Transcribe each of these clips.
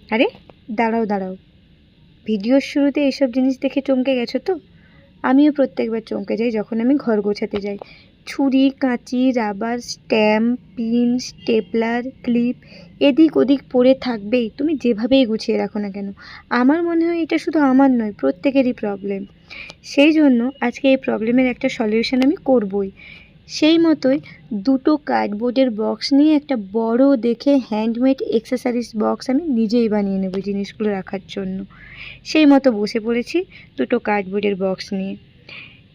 আরে দাঁড়াও দাঁড়াও, ভিডিওর শুরুতে এইসব জিনিস দেখে চমকে গেছো তো? আমিও প্রত্যেকবার চমকে যাই যখন আমি ঘর গোছাতে যাই। ছুরি, কাঁচি, rubber, stamp, pin, stapler, clip এদিক ওদিক পড়ে থাকবেই, তুমি যেভাবেই গুছিয়ে রাখো না কেন। আমার মনে হয় এটা শুধু আমার নয়, প্রত্যেকেরই প্রবলেম। সেই জন্য আজকে এই প্রবলেমের একটা সলিউশন আমি করবই। সেই মতোই দুটো কার্ডবোর্ডের বক্স নিয়ে একটা বড় দেখে হ্যান্ডমেড অ্যাক্সেসরিজ বক্স আমি নিজেই বানিয়ে নেব জিনিসগুলো রাখার জন্য। সেই মতো বসে পড়েছি দুটো কার্ডবোর্ডের বক্স নিয়ে।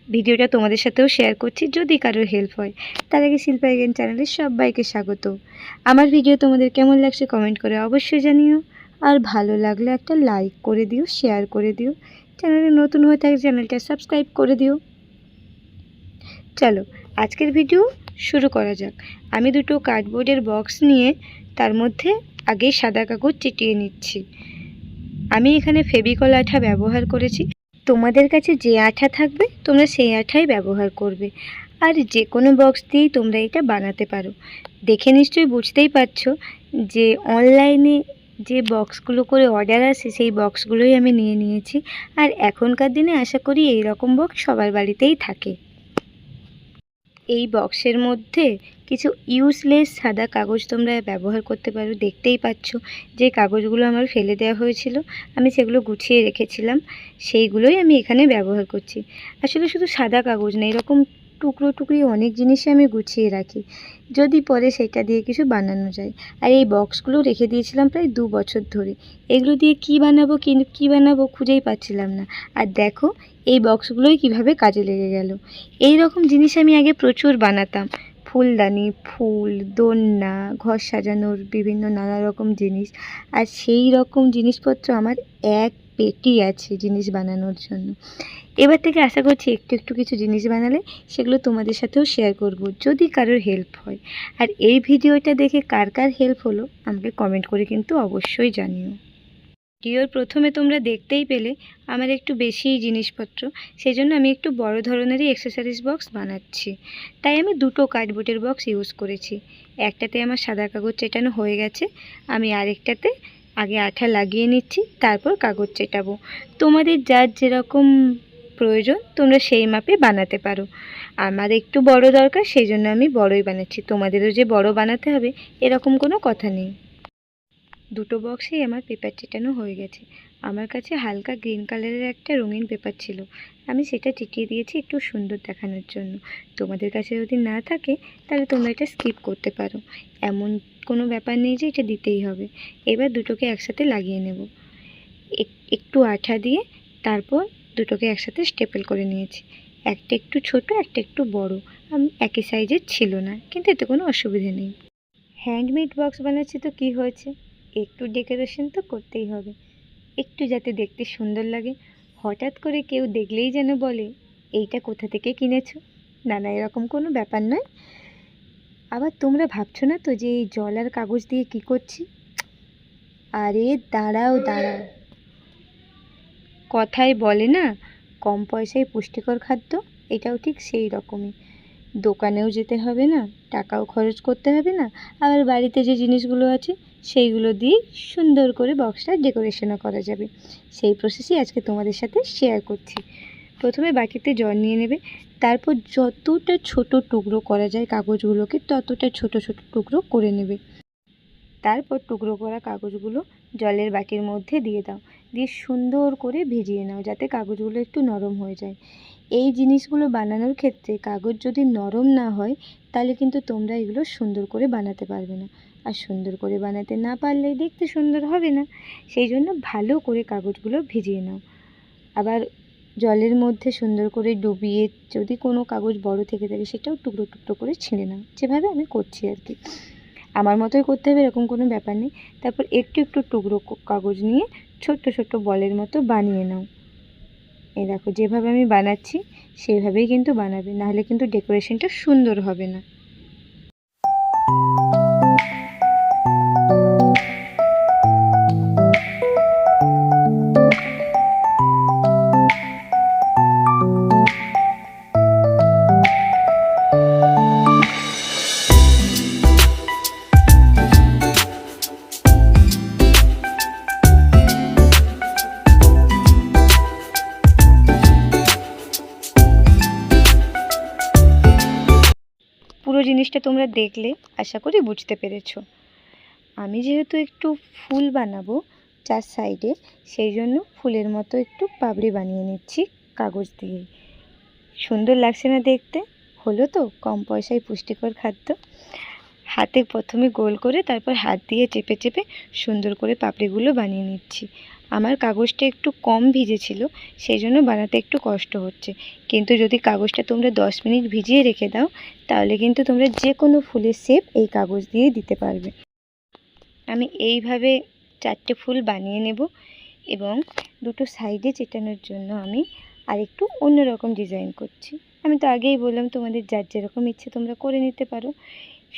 ভিডিওটা তোমাদের সাথেও শেয়ার করছি, যদি কারোর হেল্প হয়। তার আগে শিল্পা এগেন চ্যানেলে সবাইকে স্বাগত। আমার ভিডিও তোমাদের কেমন লাগছে কমেন্ট করে অবশ্যই জানিও। আর ভালো লাগলে একটা লাইক করে দিও, শেয়ার করে দিও। চ্যানেলে নতুন হয়ে থাকলে চ্যানেলটা সাবস্ক্রাইব করে দিও। চলো আজকের ভিডিও শুরু করা যাক। আমি দুটো কার্ডবোর্ডের বক্স নিয়ে তার মধ্যে আগে সাদা কাগজ চিটিয়ে নিচ্ছি। আমি এখানে ফেভিকল আঠা ব্যবহার করেছি। তোমাদের কাছে যে আঠা থাকবে তোমরা সেই আঠাই ব্যবহার করবে। আর যে কোনো বক্স দিয়েই তোমরা এটা বানাতে পারো। দেখে নিশ্চয়ই বুঝতেই পারছো যে অনলাইনে যে বক্সগুলো করে অর্ডার আসে সেই বক্সগুলোই আমি নিয়ে নিয়েছি। আর এখনকার দিনে আশা করি এই রকম বক্স সবার বাড়িতেই থাকে। এই বক্সের মধ্যে কিছু ইউজলেস সাদা কাগজ তোমরা ব্যবহার করতে পারো। দেখতেই পাচ্ছ যে কাগজগুলো আমার ফেলে দেওয়া হয়েছিল, আমি সেগুলো গুছিয়ে রেখেছিলাম, সেইগুলোই আমি এখানে ব্যবহার করছি। আসলে শুধু সাদা কাগজ না, এরকম টুকরো টুকরি অনেক জিনিসই আমি গুছিয়ে রাখি, যদি পরে সেটা দিয়ে কিছু বানানো যায়। আর এই বক্সগুলো রেখে দিয়েছিলাম প্রায় 2 বছর ধরে। এগুলো দিয়ে কী বানাবো খুঁজেই পাচ্ছিলাম না। আর দেখো এই বক্সগুলোই কিভাবে কাজে লেগে গেল। এই রকম জিনিস আমি আগে প্রচুর বানাতাম। ফুলদানি, ফুল, দোলনা, ঘর সাজানোর বিভিন্ন নানা রকম জিনিস। আর সেই রকম জিনিসপত্র আমার এক পেটি আছে জিনিস বানানোর জন্য। এবার থেকে আশা করছি একটু একটু কিছু জিনিস বানালে সেগুলো তোমাদের সাথেও শেয়ার করব, যদি কারোর হেল্প হয়। আর এই ভিডিওটা দেখে কার কার হেল্প হলো আমাকে কমেন্ট করে কিন্তু অবশ্যই জানিও। ভিডিওর প্রথমে তোমরা দেখতেই পেলে আমার একটু বেশিই জিনিসপত্র, সেই জন্য আমি একটু বড় ধরনেরই অ্যাক্সেসরিজ বক্স বানাচ্ছি। তাই আমি দুটো কার্ডবোর্ডের বক্স ইউজ করেছি। একটাতে আমার সাদা কাগজ চেটানো হয়ে গেছে, আমি আরেকটাতে আগে আঠা লাগিয়ে নিচ্ছি, তারপর কাগজ চেটাবো। তোমাদের যার যেরকম প্রয়োজন তোমরা সেই মাপে বানাতে পারো। আমার একটু বড় দরকার, সেই জন্য আমি বড়ই বানাচ্ছি। তোমাদেরও যে বড় বানাতে হবে এরকম কোনো কথা নেই। দুটো বক্সেই আমার পেপার চেটানো হয়ে গেছে। আমার কাছে হালকা গ্রিন কালারের একটা রঙিন পেপার ছিল, আমি সেটা চিটিয়ে দিয়েছি একটু সুন্দর দেখানোর জন্য। তোমাদের কাছে যদি না থাকে তাহলে তোমরা এটা স্কিপ করতে পারো, এমন কোনো ব্যাপার নেই যে এটা দিতেই হবে। এবার দুটোকে একসাথে লাগিয়ে নেব একটু আঠা দিয়ে। তারপর দুটোকে একসাথে স্টেপল করে নিয়েছি। একটা একটু ছোট, একটা একটু বড়। আমি একই সাইজের ছিল না, কিন্তু এতে কোনো অসুবিধা নেই। হ্যান্ডমেড বক্স বানাচ্ছি তো কী হয়েছে, একটু ডেকোরেশন তো করতেই হবে, একটু যাতে দেখতে সুন্দর লাগে। হঠাৎ করে কেউ দেখলেই যেন বলে এইটা কোথা থেকে কিনেছো। না না, এরকম কোনো ব্যাপার নয়। আবার তোমরা ভাবছো না তো যে এই জল আর কাগজ দিয়ে কী করছি? আরে দাঁড়াও দাঁড়াও, কথায় বলে না কম পয়সায় পুষ্টিকর খাদ্য, এটাও ঠিক সেই রকমই। দোকানেও যেতে হবে না, টাকাও খরচ করতে হবে না, আবার বাড়িতে যে জিনিসগুলো আছে সেইগুলো দিয়ে সুন্দর করে বক্সটা ডেকোরেশনও করা যাবে। সেই প্রসেসই আজকে তোমাদের সাথে শেয়ার করছি। প্রথমে বাটিতে জল নিয়ে নেবে, তারপর যতটা ছোট টুকরো করা যায় কাগজগুলোকে ততটা ছোট ছোট টুকরো করে নেবে। তারপর টুকরো করা কাগজগুলো জলের বাটির মধ্যে দিয়ে দাও, দিয়ে সুন্দর করে ভিজিয়ে নাও যাতে কাগজগুলো একটু নরম হয়ে যায়। এই জিনিসগুলো বানানোর ক্ষেত্রে কাগজ যদি নরম না হয় তাহলে কিন্তু তোমরা এগুলো সুন্দর করে বানাতে পারবে না। আর সুন্দর করে বানাতে না পারলে দেখতে সুন্দর হবে না। সেই জন্য ভালো করে কাগজগুলো ভিজিয়ে নাও। আবার জলের মধ্যে সুন্দর করে ডুবিয়ে যদি কোনো কাগজ বড় থেকে থাকে সেটাও টুকরো টুকরো করে ছিঁড়ে নাও, যেভাবে আমি করছি আর কি। আমার মতোই করতে হবে এরকম কোনো ব্যাপার নেই। তারপর একটু একটু টুকরো কাগজ নিয়ে ছোট্ট ছোট্ট বলের মতো বানিয়ে নাও। এই দেখো যেভাবে আমি বানাচ্ছি সেইভাবেই কিন্তু বানাবে, নাহলে কিন্তু ডেকোরেশনটা সুন্দর হবে না। জিনিসটা তোমরা দেখলে আশা করি বুঝতে পেরেছো। আমি যেহেতু একটু ফুল বানাবো চার সাইডে, সেই জন্য ফুলের মতো একটু পাপড়ি বানিয়ে নিচ্ছি কাগজ দিয়ে। সুন্দর লাগছে না দেখতে? হলো তো কম পয়সায় পুষ্টিকর খাদ্য। হাতে প্রথমে গোল করে তারপর হাত দিয়ে চেপে চেপে সুন্দর করে পাপড়িগুলো বানিয়ে নিচ্ছি। আমার কাগজটা একটু কম ভিজেছিল, সেই জন্য বানাতে একটু কষ্ট হচ্ছে। কিন্তু যদি কাগজটা তোমরা 10 মিনিট ভিজিয়ে রেখে দাও, তাহলে কিন্তু তোমরা যে কোনো ফুলের শেপ এই কাগজ দিয়ে দিতে পারবে। আমি এইভাবে 4টে ফুল বানিয়ে নেব এবং দুটো সাইডে চেটানোর জন্য আমি আরেকটু অন্যরকম ডিজাইন করছি। আমি তো আগেই বললাম তোমাদের যার যেরকম ইচ্ছে তোমরা করে নিতে পারো।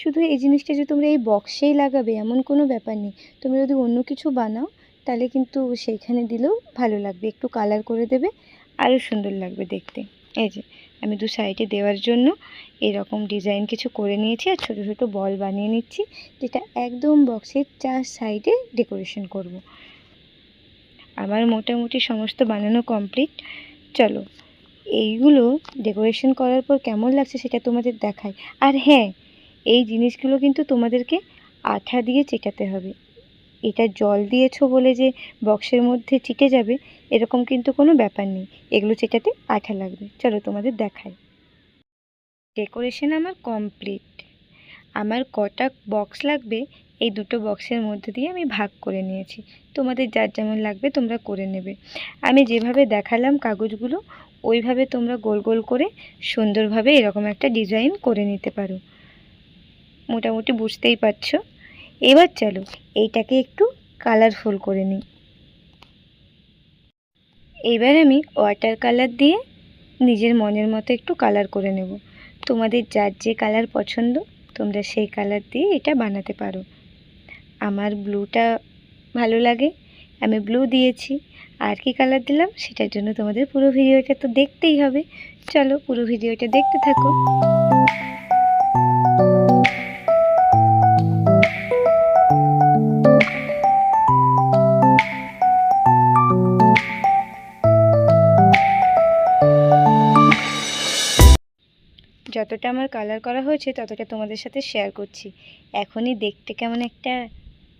শুধু এই জিনিসটা যে তোমরা এই বক্সেই লাগাবে এমন কোনো ব্যাপার নেই। তোমরা যদি অন্য কিছু বানাও তাহলে কিন্তু সেইখানে দিলেও ভালো লাগবে, একটু কালার করে দেবে, আরও সুন্দর লাগবে দেখতে। এই যে আমি দু সাইডে দেওয়ার জন্য এরকম ডিজাইন কিছু করে নিয়েছি আর ছোটো ছোটো বল বানিয়ে নিচ্ছি, যেটা একদম বক্সের 4 সাইডে ডেকোরেশন করব। আমার মোটামুটি সমস্ত বানানো কমপ্লিট। চলো এইগুলো ডেকোরেশন করার পর কেমন লাগছে সেটা তোমাদের দেখাই। আর হ্যাঁ, এই জিনিসগুলো কিন্তু তোমাদেরকে আঠা দিয়ে চেটাতে হবে। এটা জল দিয়েছো বলে যে বক্সের মধ্যে চিটে যাবে এরকম কিন্তু কোনো ব্যাপার নেই, এগুলো চেটাতে আঠা লাগবে। চলো তোমাদের দেখাই। ডেকোরেশন আমার কমপ্লিট। আমার কটা বক্স লাগবে এই দুটো বক্সের মধ্যে দিয়ে আমি ভাগ করে নিয়েছি। তোমাদের যার যেমন লাগবে তোমরা করে নেবে। আমি যেভাবে দেখালাম কাগজগুলো ওইভাবে তোমরা গোল গোল করে সুন্দরভাবে এরকম একটা ডিজাইন করে নিতে পারো। মোটামুটি বুঝতেই পারছো। এবার চলো এইটাকে একটু কালারফুল করে নিই। এবার আমি ওয়াটার কালার দিয়ে নিজের মনের মতো একটু কালার করে নেব। তোমাদের যার যে কালার পছন্দ তোমরা সেই কালার দিয়ে এটা বানাতে পারো। আমার ব্লুটা ভালো লাগে, আমি ব্লু দিয়েছি। আর কি কালার দিলাম সেটার জন্য তোমাদের পুরো ভিডিওটা তো দেখতেই হবে। চলো পুরো ভিডিওটা দেখতে থাকো। যতটা আমার কালার করা হয়েছে ততটা তোমাদের সাথে শেয়ার করছি। এখনই দেখতে কেমন একটা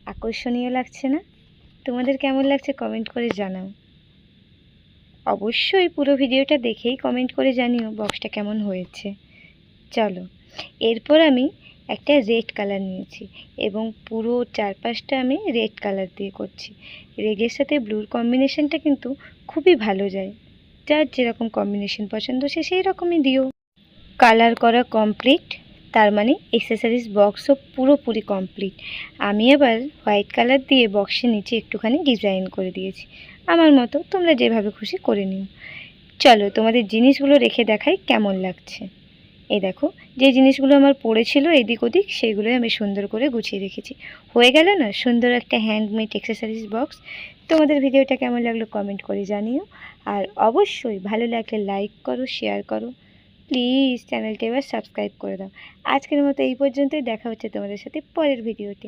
আকর্ষণীয় লাগছে না? তোমাদের কেমন লাগছে কমেন্ট করে জানাও। অবশ্যই পুরো ভিডিওটা দেখেই কমেন্ট করে জানিও বক্সটা কেমন হয়েছে। চলো এরপর আমি একটা রেড কালার নিয়েছি এবং পুরো চারপাশটা আমি রেড কালার দিয়ে করছি। রেডের সাথে ব্লুর কম্বিনেশনটা কিন্তু খুবই ভালো যায়। যার যেরকম কম্বিনেশন পছন্দ সে সেই রকমই দিও। কালার করা কমপ্লিট, তার মানে অ্যাক্সেসরিজ বক্সও পুরোপুরি কমপ্লিট। আমি এবার হোয়াইট কালার দিয়ে বক্সের নিচে একটুখানি ডিজাইন করে দিয়েছি। আমার মতো তোমরা যেভাবে খুশি করে নিও। চলো তোমাদের জিনিসগুলো রেখে দেখাই কেমন লাগছে। এই দেখো যে জিনিসগুলো আমার পড়েছিল এদিক ওদিক সেগুলোই আমি সুন্দর করে গুছিয়ে রেখেছি। হয়ে গেল না সুন্দর একটা হ্যান্ডমেড অ্যাক্সেসরিজ বক্স? তোমাদের ভিডিওটা কেমন লাগলো কমেন্ট করে জানিও। আর অবশ্যই ভালো লাগলে লাইক করো, শেয়ার করো, প্লিজ চ্যানেলটা এবার সাবস্ক্রাইব করে দাও। আজকের মতো এই পর্যন্তই, দেখা হচ্ছে তোমাদের সাথে পরের ভিডিওতে।